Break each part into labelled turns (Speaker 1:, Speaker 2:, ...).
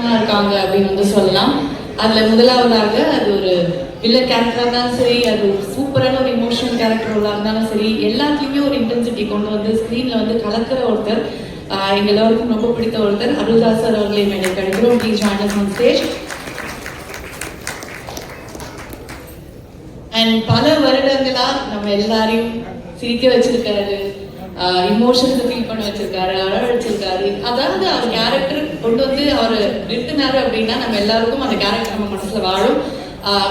Speaker 1: இருக்காங்க அப்படின்னு சொல்லலாம். அதுல முதலாவதாக அது ஒரு வில்லன் கேரக்டரா இருந்தாலும் சரி, அது ஒரு சூப்பரான ஒரு இமோஷனல் கேரக்டரோட இருந்தாலும் சரி, எல்லாத்துலயுமே ஒரு இன்டென்சிட்டி கொண்டு வந்து ஸ்கிரீன்ல வந்து கலக்கிற ஒருத்தர், எங்க எல்லாருக்கும் ரொம்ப பிடித்த ஒருத்தர் அருள்தாஸ் சார் அவர்களை மேடை கிடைக்கிறோம். Please join us on stage. And பல வருடங்களா நம்ம எல்லாரையும் சிரிக்க வச்சிருக்காரு, இமோஷன்ஸ் ஃபீல் பண்ண வச்சிருக்காரு, அழ வச்சிருக்காரு. அதாவது அவர் கேரக்டர் கொண்டு வந்து அவர் நிறுத்தினாரு அப்படின்னா நம்ம எல்லாருக்கும் அந்த கேரக்டர் நம்ம மனசுல வாழும்.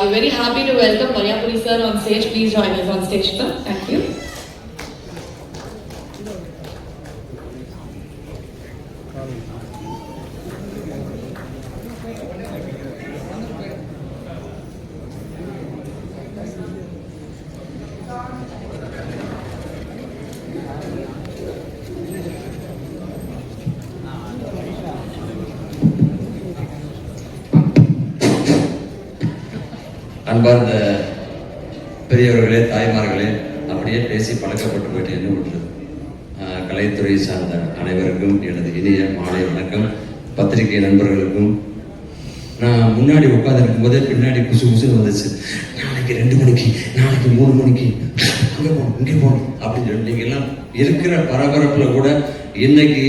Speaker 1: We're very happy to welcome Valyapuri sir on stage. Please join us on stage, sir. Thank you.
Speaker 2: அன்பார்ந்த பெரியவர்களே, தாய்மார்களே, அப்படியே பேசி பழக்கப்பட்டு போயிட்டு என்ன பண்ணுறது. கலைத்துறை சார்ந்த அனைவருக்கும் எனது இனிய மாலை வணக்கம். பத்திரிகை நண்பர்களுக்கும். நான் முன்னாடி உட்காந்துருக்கும் போதே பின்னாடி குசு குசுன்னு வந்துச்சு. நாளைக்கு 2 மணிக்கு, நாளைக்கு 3 மணிக்கு அங்கே போகணும், இங்கே போகணும் அப்படின்னு சொல்லி நீங்கள் எல்லாம் இருக்கிற பரபரப்பில் கூட இன்னைக்கு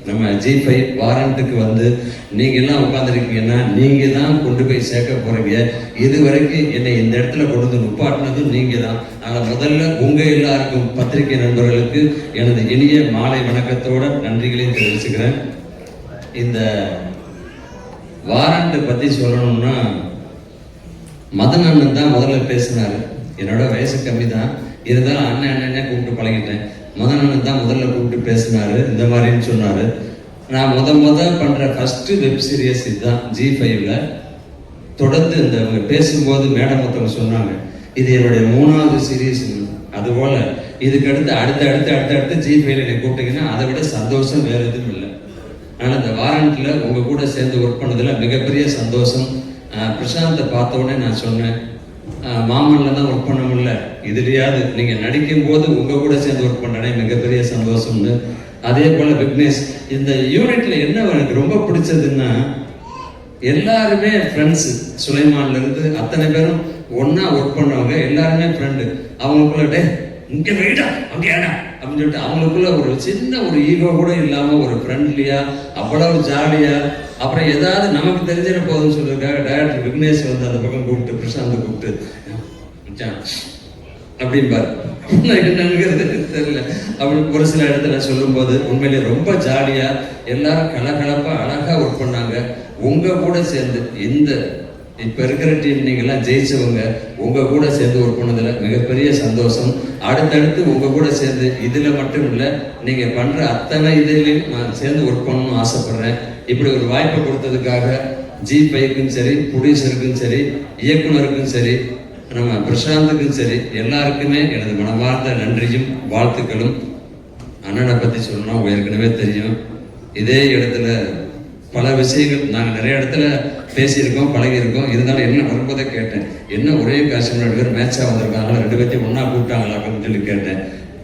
Speaker 2: நம்ம G5 வாரண்ட்டுக்கு வந்து நீங்கள் எல்லாம் உட்காந்துருக்கீங்கன்னா நீங்கள் தான் கொண்டு போய் சேர்க்க போகிறீங்க. இது வரைக்கும் என்னை இந்த இடத்துல கொண்டு வந்து நுப்பாட்டினதும் நீங்கள் தான். ஆனால் முதல்ல உங்கள் எல்லாருக்கும் பத்திரிகை நண்பர்களுக்கு எனது இனிய மாலை வணக்கத்தோட நன்றிகளையும் தெரிவிச்சுக்கிறேன். இந்த வாரண்ட்டை பற்றி சொல்லணும்னா மதன் அண்ணன் தான் முதல்ல பேசினார். என்னோட வயசு கம்மி தான், இருந்தாலும் அண்ணன் கூப்பிட்டு பழகிட்டேன். மதன் அண்ணன் தான் முதல்ல கூப்பிட்டு பேசினாரு, இந்த மாதிரின்னு சொன்னாரு. நான் முத பண்ற ஃபர்ஸ்ட் வெப் சீரியஸ் இதுதான் G5ல. தொடர்ந்து இந்த பேசும்போது மேடம் ஒருத்தவங்க சொன்னாங்க, இது என்னுடைய 3வது சீரியஸ். அதுபோல இதுக்கு அடுத்து G5ல என்னை கூப்பிட்டீங்கன்னா அதை விட சந்தோஷம் வேற எதுவும் இல்லை. ஆனால் இந்த வாரண்ட்ல உங்க கூட சேர்ந்து ஒர்க் பண்ணதுல மிகப்பெரிய சந்தோஷம். பிரசாந்தை பார்த்த உடனே நான் சொன்னேன், மாமன்ல தான் ஒர்க் பண்ண முடியல, இதுலையாவது நீங்க நடிக்கும் போது உங்க கூட சேர்ந்து ஒர்க் பண்ணனே மிகப்பெரிய சந்தோஷம்னு. அதே போல விக்னேஷ், இந்த யூனிட்ல என்ன எனக்கு ரொம்ப பிடிச்சதுன்னா எல்லாருமே ஃப்ரெண்ட்ஸ். சுலைமான்ல இருந்து அத்தனை பேரும் ஒன்னா ஒர்க் பண்ணவங்க, எல்லாருமே ஃப்ரெண்டு. அவங்களுக்குள்ள இங்க போயிட்டா அங்கே ஏடா அப்படின்னு சொல்லிட்டு அவங்களுக்குள்ள ஒரு சின்ன ஒரு ஈகோ கூட இல்லாம ஒரு ஃப்ரெண்ட்லியா அவ்வளவு ஜாலியா. அப்புறம் ஏதாவது நமக்கு தெரிஞ்சிட போகுதுன்னு சொல்லிருக்காங்க. டைரக்டர் விக்னேஷ் வந்து அந்த பக்கம் கூப்பிட்டு பிரசாந்த் கூப்பிட்டு அப்படின்பாரு. என்னங்கிறது தெரியல. அப்படி ஒரு சில இடத்துல சொல்லும் போது உண்மையிலே ரொம்ப ஜாலியா எல்லாரும் கலகலப்பா அழகா ஒர்க் பண்ணாங்க. உங்க கூட சேர்ந்து இந்த இப்ப இருக்கிற டீம் நீங்க எல்லாம் ஜெயிச்சவங்க உங்க கூட சேர்ந்து ஒர்க் பண்ணதுல மிகப்பெரிய சந்தோஷம். அடுத்தடுத்து உங்க கூட சேர்ந்து இதுல மட்டும் இல்ல, நீங்க பண்ற அத்தனை இதுலையும் நான் சேர்ந்து ஒர்க் பண்ணணும்னு ஆசைப்படுறேன். இப்படி ஒரு வாய்ப்பை கொடுத்ததுக்காக G5க்கும் சரி, ப்ரொடியூசருக்கும் சரி, இயக்குனருக்கும் சரி, நம்ம பிரசாந்துக்கும் சரி, எல்லாருக்குமே எனது மனமார்ந்த நன்றியும் வாழ்த்துக்களும். அண்ணனை பத்தி சொல்லணும், ஏற்கனவே தெரியும். இதே இடத்துல பல விஷயங்கள் நாங்கள் நிறைய இடத்துல பேசியிருக்கோம், பழகியிருக்கோம். இருந்தாலும் என்ன வரும்போதே கேட்டேன், என்ன ஒரே காசு 2 பேர் மேட்சா வந்திருக்காங்க, 2 பேர்த்தையும் ஒன்னா கூப்பிட்டாங்களா அப்படின்னு சொல்லி கேட்டேன்.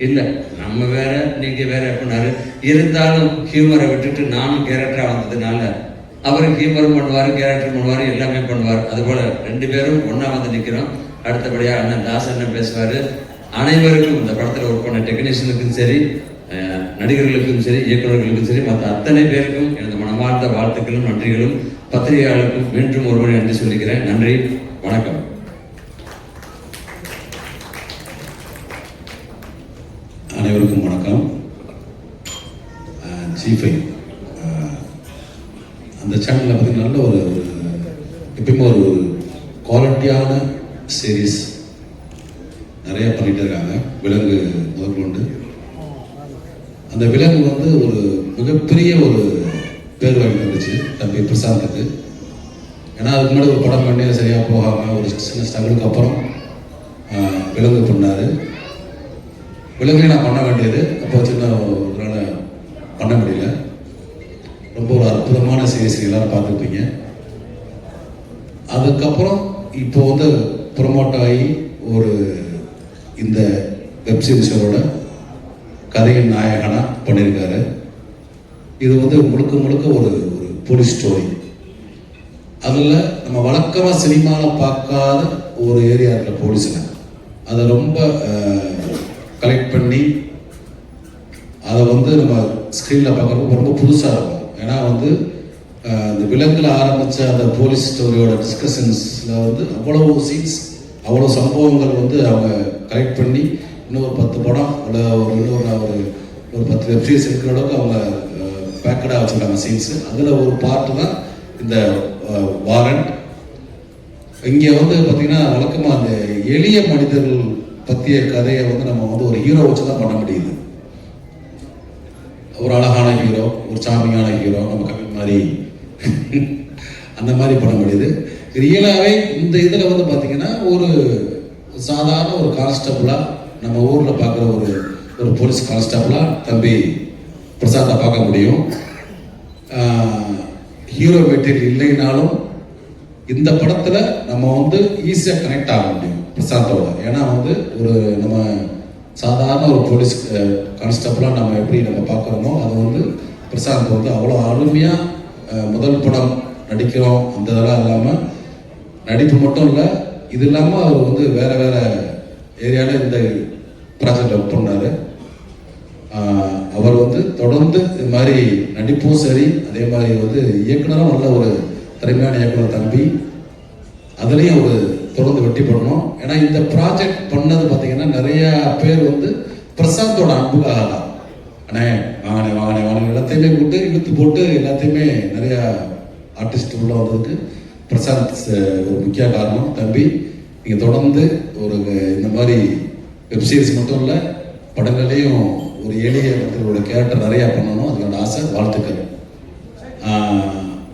Speaker 2: இல்லை நம்ம வேற நீங்க வேற அப்படின்னாரு. இருந்தாலும் ஹியூமரை விட்டுட்டு நானும் கேரக்டரா வந்ததுனால அவரும் ஹியூமரும் பண்ணுவாரு, கேரக்டர் பண்ணுவாரு, எல்லாமே பண்ணுவார். அதுபோல 2 பேரும் ஒன்னா வந்து நிற்கிறோம். அடுத்தபடியா அண்ணன் தாஸ் அண்ணன் பேசுவாரு. அனைவருக்கும் இந்த படத்துல ஒர்க் பண்ண டெக்னீஷியனுக்கும் சரி, நடிகர்களுக்கும் சரி, இயக்குநர்களுக்கும் சரி, மற்ற அத்தனை பேருக்கும் எனது மனமார்ந்த வாழ்த்துக்களும் நன்றிகளும். பத்திரிகையாளருக்கும் மீண்டும் ஒருவரை நன்றி சொல்லிக்கிறேன். நன்றி, வணக்கம்.
Speaker 3: அனைவருக்கும் வணக்கம். G5 அந்த சேனலில் பார்த்தீங்கன்னா நல்ல ஒரு எப்பயுமே ஒரு குவாலிட்டியான சீரீஸ் நிறைய பண்ணிட்டு இருக்காங்க. விலங்கு முதற்கொண்டு அந்த விலங்கு வந்து ஒரு மிகப்பெரிய ஒரு பேர் வாங்கி வந்துச்சு தம்பி பிரசாந்துக்கு. ஏன்னா அதுக்கு முன்னாடி ஒரு படம் பண்ணி சரியாக போகாமல் ஒரு சின்ன ஸ்ட்ரகிளுக்கு அப்புறம் விலங்கு பண்ணார். விலங்குலையும் நான் பண்ண வேண்டியது அப்போ சின்ன இதனால பண்ண முடியல. ரொம்ப ஒரு அற்புதமான சீரீஸ் எல்லாரும் பார்த்துருப்பீங்க. அதுக்கப்புறம் இப்போ வந்து ப்ரொமோட் ஆகி ஒரு இந்த வெப் சீரிஸோட கதையின் நாயகனாக பண்ணியிருக்காரு. இது வந்து முழுக்க முழுக்க ஒரு போலீஸ் ஸ்டோரி. அதில் நம்ம வழக்கமாக சினிமாவில் பார்க்காத ஒரு ஏரியா இருக்கிற போலீஸில் அதை ரொம்ப கலெக்ட் பண்ணி அதை வந்து நம்ம ஸ்க்ரீனில் பார்க்குறப்போ ரொம்ப புதுசாக இருக்கும். ஏன்னா வந்து இந்த விலங்கில் ஆரம்பித்த அந்த போலீஸ் ஸ்டோரியோட டிஸ்கஷன்ஸில் வந்து அவ்வளோ சீன்ஸ், அவ்வளோ சம்பவங்கள் வந்து அவங்க கலெக்ட் பண்ணி இன்னொரு 10 படம் இல்லை ஒரு 10 வெப்சீரிஸ் இருக்கிற அளவுக்கு அவங்க பேக்கடாக வச்சுருக்காங்க சீன்ஸு. அதில் ஒரு பார்ட்டு தான் இந்த வாரண்ட். இங்கே வந்து பார்த்திங்கன்னா வழக்கமாக அந்த எளிய மனிதர்கள் பற்றிய கதையை வந்து நம்ம வந்து ஒரு ஹீரோ வச்சு தான் பண்ண முடியுது. ஒரு அழகான ஹீரோ, ஒரு சாமியான ஹீரோ, நம்ம கவின் மாதிரி அந்த மாதிரி பண்ண முடியுது. ரியலாகவே இந்த இதில் வந்து பார்த்திங்கன்னா ஒரு சாதாரண ஒரு கான்ஸ்டபிளாக நம்ம ஊரில் பார்க்குற ஒரு போலீஸ் கான்ஸ்டபிளாக தம்பி பிரசாத்தை பார்க்க முடியும். ஹீரோ மெட்டீரியல் இல்லைனாலும் இந்த படத்தில் நம்ம வந்து ஈஸியாக கனெக்ட் ஆக முடியும் பிரசாந்தோட. ஏன்னா வந்து ஒரு நம்ம சாதாரண ஒரு போலீஸ் கான்ஸ்டபிளாக நம்ம எப்படி நம்ம பார்க்குறோமோ அது வந்து பிரசாந்த் வந்து அவ்வளோ அருமையாக முதல் படம் நடிக்கிறோம் அந்த இதெல்லாம் இல்லாமல் நடிப்பு மட்டும் இல்லை, இது இல்லாமல் அவர் வந்து வேறு வேறு ஏரியாவில் இந்த ப்ராஜெக்ட் ஒர்க் பண்ணார். அவர் வந்து தொடர்ந்து இது மாதிரி நடிப்பும் சரி, அதே மாதிரி வந்து இயக்குனரும் நல்ல ஒரு திறமையான இயக்குனர் தம்பி, அதுலேயும் ஒரு தொடர்ந்து வெற்றி பண்ணணும். ஏன்னா இந்த ப்ராஜெக்ட் பண்ணது பார்த்தீங்கன்னா நிறைய பேர் வந்து பிரசாந்தோட அன்புக்காக தான். அண்ணே வாங்கினே எல்லாத்தையுமே கூப்பிட்டு இழுத்து போட்டு எல்லாத்தையுமே நிறையா ஆர்டிஸ்ட் உள்ள வந்ததுக்கு பிரசாந்த் ஒரு முக்கிய காரணம். தம்பி நீங்கள் தொடர்ந்து ஒரு இந்த மாதிரி வெப்சீரிஸ் மட்டும் இல்லை படங்கள்லேயும் ஒரு எளிய மக்களோட கேரக்டர் நிறையா பண்ணணும், அதுக்கான ஆசை, வாழ்த்துக்கள்.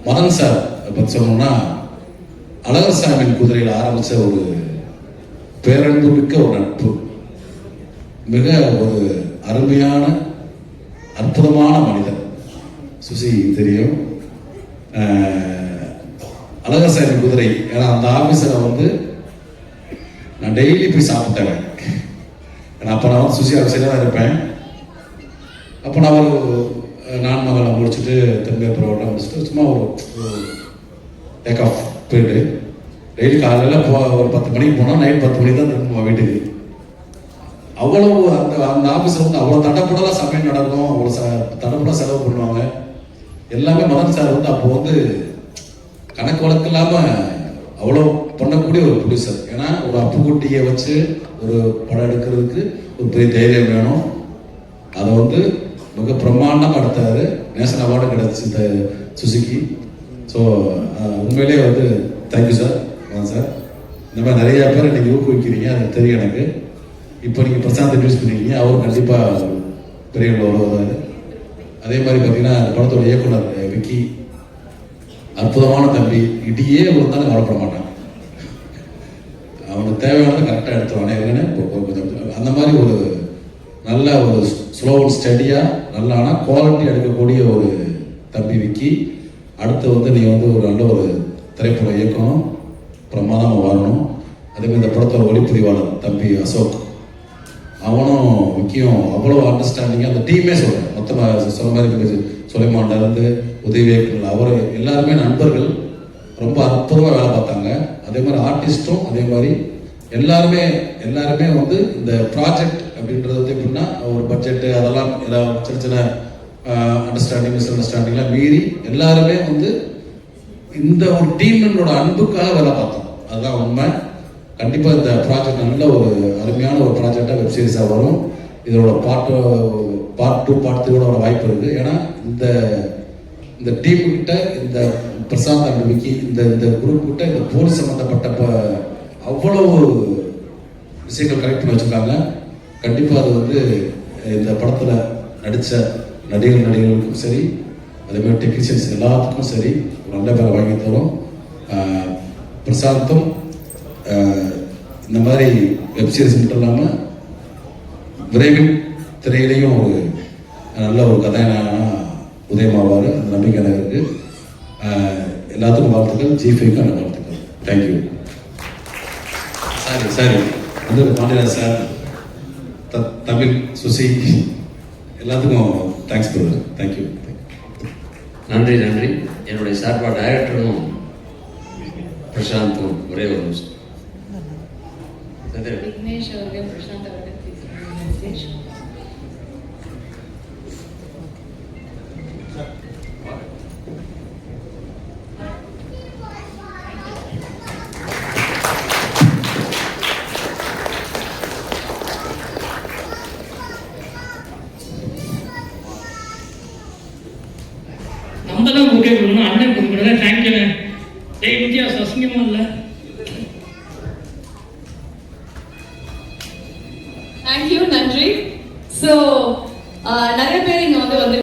Speaker 3: மதன் சார் பற்றி சொல்லணும்னா அழகர் சாமியின் குதிரையில் ஆரம்பித்த ஒரு பேரன்பு மிக்க ஒரு நட்பு, மிக ஒரு அருமையான அற்புதமான மனிதர். சுசி தெரியும், அழகர் சாமி குதிரை. ஏன்னா அந்த ஆஃபீஸில் வந்து நான் டெய்லி போய் சாப்பிட்டேன். ஏன்னா அப்போ நான் வந்து சுசி ஆஃபீஸில் தான் இருப்பேன். அப்போ நான் ஒரு நான் மகளை முடிச்சுட்டு திரும்ப ப்ரோக்ராம் முடிச்சுட்டு சும்மா ஒரு டேக் ஆஃப் போயிட்டு டெய்லி காலையில் ஒரு 10 மணிக்கு போனால் நைட் 10 மணிக்கு தான் திரும்ப வீட்டுக்கு. அவ்வளோ அந்த ஆஃபீஸில் வந்து அவ்வளோ தடப்படலாம் சமையல் நடக்கும், அவ்வளோ தடப்படலாம் செலவு பண்ணுவாங்க. எல்லாமே மதன் சார் வந்து அப்போ வந்து கணக்கு வழக்கு இல்லாமல் அவ்வளோ பண்ணக்கூடிய ஒரு ப்ரொடியூசர். ஏன்னா ஒரு அப்புக்குட்டியை வச்சு ஒரு படம் எடுக்கிறதுக்கு ஒரு பெரிய தைரியம் வேணும். அதை வந்து மிக பிரம்மாண்டமாக எடுத்தார். நேஷனல் அவார்டு கிடச்சி இந்த சுசுகி. ஸோ உண்மையிலே வந்து தேங்க்யூ சார். சார் இந்த மாதிரி நிறையா பேர் நீங்கள் ஊக்குவிக்கிறீங்க, அது தெரியும் எனக்கு. இப்போ நீங்கள் பிரசாந்த் இன்ட்ரடியூஸ் பண்ணிருக்கீங்க, அவர் கண்டிப்பாக பெரிய வருவார். அதே மாதிரி பார்த்தீங்கன்னா படத்தோட இயக்குனர் விக்கி அற்புதமான தம்பி. இடியே விழுந்தாலும் கவலைப்பட மாட்டான், அவனுக்கு தேவையானதை கரெக்டாக எடுத்துருவானே என்னன்னு. அந்த மாதிரி ஒரு நல்ல ஒரு ஸ்லோ அண்ட் ஸ்டடியாக நல்ல ஆனால் குவாலிட்டி எடுக்கக்கூடிய ஒரு தம்பி விக்கி. அடுத்து வந்து நீ வந்து ஒரு நல்ல ஒரு திரைப்படம் இயக்கணும், பிரமாதமாக வரணும். அதேமாதிரி இந்த படத்தோட ஒளிப்பதிவாளர் தம்பி அசோக், அவனும் முக்கியம் அவ்வளோ அண்டர்ஸ்டாண்டிங்காக அந்த டீமே சொல்கிறேன் மொத்தமாக சொல்ல மாதிரி சுலைமான்லேருந்து உதவி இயக்குனர் அவர் எல்லாருமே நண்பர்கள், ரொம்ப அற்புதமாக வேலை பார்த்தாங்க. அதே மாதிரி ஆர்டிஸ்ட்டும் அதே மாதிரி எல்லாருமே வந்து இந்த ப்ராஜெக்ட் அப்படின்றது வந்து எப்படின்னா ஒரு பட்ஜெட்டு அதெல்லாம் சின்ன சின்ன அண்டர்ஸ்டாண்டிங் மிஸ் அண்டர்ஸ்டாண்டிங்லாம் மீறி எல்லாருமே வந்து இந்த ஒரு டீமோட அன்புக்காக வேலை பார்த்தோம். அதுதான் உண்மை. கண்டிப்பாக இந்த ப்ராஜெக்ட் நல்ல ஒரு அருமையான ஒரு ப்ராஜெக்டாக வெப் சீரிஸாக வரும். இதோட பார்ட் 2 பார்ட் 3 வர வாய்ப்பு இருக்குது. ஏன்னா இந்த டீமுக்கிட்ட இந்த பிரசாந்த் அண்ட் விக்கி இந்த குரூப் கிட்ட இந்த போலீஸ் சம்மந்தப்பட்ட அவ்வளவு விஷயங்கள் கலெக்ட் பண்ணி வச்சுருக்காங்க. கண்டிப்பாக அது வந்து இந்த படத்தில் நடித்த நடிகர்களுக்கும் சரி, அதேமாதிரி டெக்னீஷியன்ஸ் எல்லாத்துக்கும் சரி ஒரு நல்ல பேரை வாங்கி தரும். பிரசாந்தும் இந்த மாதிரி வெப்சீரிஸ் மட்டும் இல்லாமல் விரைவில் திரையிலையும் ஒரு நல்ல ஒரு கதாநாயகனாக உதயமாவார், அந்த நம்பிக்கை எனக்கு இருக்குது. எல்லாத்துக்கும் வாழ்த்துக்கள், ஜி5க்கும் அந்த வாழ்த்துக்கள். தேங்க்யூ. சாரி வந்து பாண்டியராஜ் சார், தமிழ் சுசி எல்லாத்துக்கும் தேங்க்ஸ் பிரதர். தேங்க்யூ.
Speaker 2: நன்றி. என்னுடைய சார்பாக டைரக்டரும் பிரசாந்தும் ஒரே ஒரு நிமிஷம்.
Speaker 1: விக்னேஷ் அவர்கள், பிரசாந்த் அவர்கள் மெசேஜ்.
Speaker 4: நம்ம தான் ஓகே பண்ணணும், அண்ணன் கொடுக்கணும். தேங்க்யூண்ணே. டேய் வித்தியாசம் அசிங்கமா இல்லை.
Speaker 1: தேங்க்யூ, நன்றி. ஸோ நிறைய பேர் இங்கே வந்து